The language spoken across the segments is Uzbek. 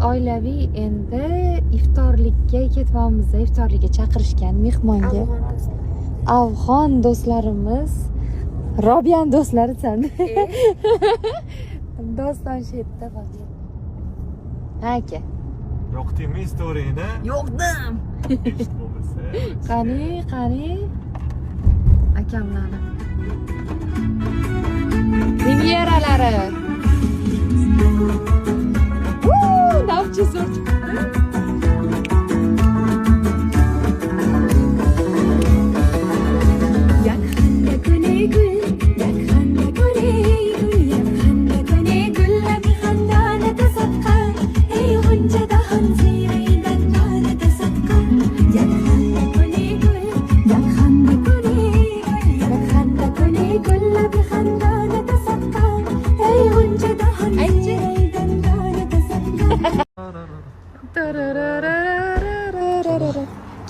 oilaviy endi iftorlikka ketyapmiz. Iftorlikka chaqirishgan mehmonga. Afg'on do'stlarimiz, Robiyan do'stlari san. Doston shu yerda qolgan. Aka. Yo'qdimi istoriyni? Yo'qdim. Qani. Akamlarni. Premyeralari. Navchi zo'r chiqdi.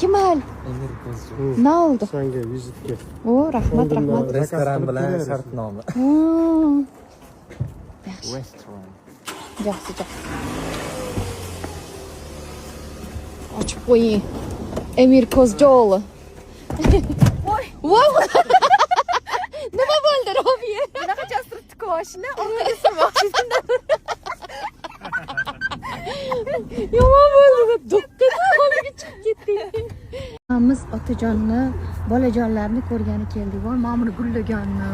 Kemal. Ne oldu? Senga vizitka. O, rahmat. Restoran bilan shartnoma. Yaxshi. Ochib qo'ying. Emir Ko'zjo'g'li. Voy. Nima bo'ldi, Robiya? Bunaqa jastiribdi ko'shni, orqaga surmoqchisan. Yomon bo'ldi, do'qqida holiga chiqib ketdik. Biz otajonni, bolajonlarni ko'rgani keldik. Voy, mana buni gullaganni.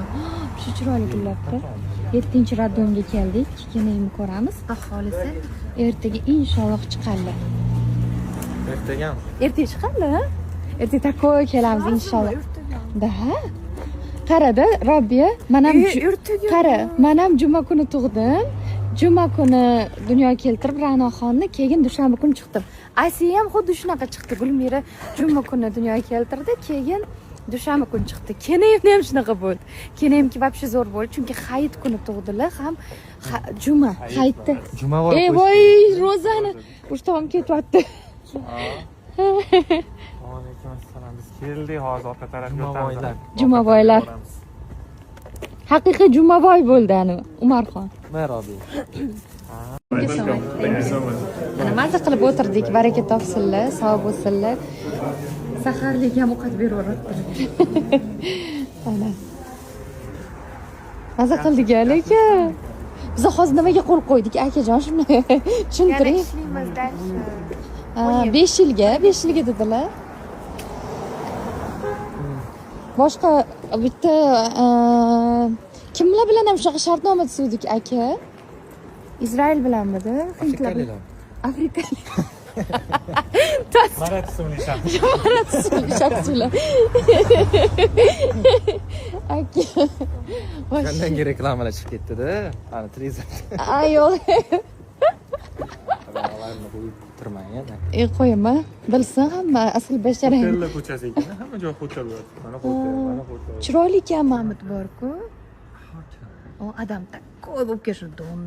Shu chiroyli gullarni. 7-raddomga keldik. Keyin ko'ramiz. Xudo xolisa, ertaga inshaalloh chiqadi. Ertaga chiqadi? Ertaga takoy kelamiz inshaalloh. Daha? Qarada, Robbiya, men ham juma kuni tug'dim. Juma kuni dunyoga keltirib Ra'noxonni, keyin dushanba kuni chiqdim. Asiya ham xuddi shunaqa chiqdi. Gulmira juma kuni dunyoga keltirdi, keyin dushanba kuni chiqdi. Keyin ham shunaqa bo'ldi. Keyin hamki вообще zo'r bo'ldi, chunki hayit kuni tug'dilar, ham juma hayitda. Juma bor. Voy, Rozani ushtam ketyapti. Alaykum assalom. Biz keldik hozir orqa tarafga o'tamiz. Jumaboylar. Haqiqiy jumaboy bo'ldi ani Umarxon. Merobi. Mana mazza qilib o'tirdik, baraka topsinlar, sog' bo'lsinlar. Saharlik ham ovqat beraveradi. Ana. Mazza qildik lekin. Biz hozir nimaga qo'l qo'ydik, akajon, shuni tushuntiring. ishlaymiz dальше. 5 yilga dedilar. Boshqa bitta kimlar bilan ham shunaqa shartnoma tuzdik aka? Izrail bilanmidi? Hindlar bilan. Afrikalik. Marat ismli shaxs. Marat ismli shaxslar. Aka. Qandan reklamalar chiqib ketdi-da. Ana televizor. Yo'q. Turmaydi. Qo'yaman. Bilsin hamma asl bashara. Hotel ko'chasi ekan, hamma joy hotel bor. Mana hotel. Chiroyli ekan Mamut bor-ku. O adam takoy bo'lib kelsa don.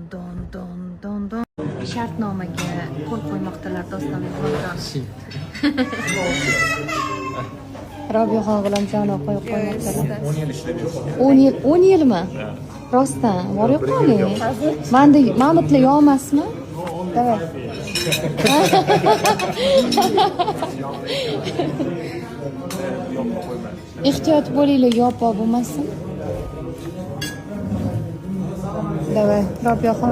Shartnomaga qo'l qo'ymoqdalar do'stlarimiz bilan. Robiyaxon bilan janob qo'yib qo'ymoqdalar. 10 yil ishlab yuribdi. 10 yilmi? Rostdan, bor-ku qoling. Menda Mamutlar yo'qmasmi? Davay. Ehtiyot bo'linglar, yo'q bo'lmasin. Davay, Robiyaxon.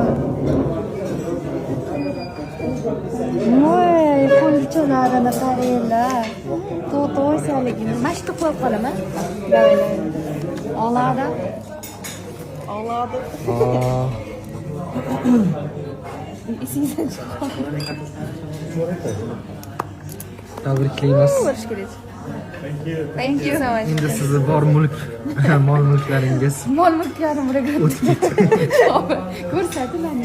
Voy, qo'lchalarini qaranglar. To'to'ysaligini mashq qo'yib qolaman. Davay. Oladi. Esingizdan chiqdi. Tabriklaymiz. Thank you so much. Endi sizni bor mulk, mol mulklaringiz Mol mulklarim o'tib ketdi. Ko'rsatinglar.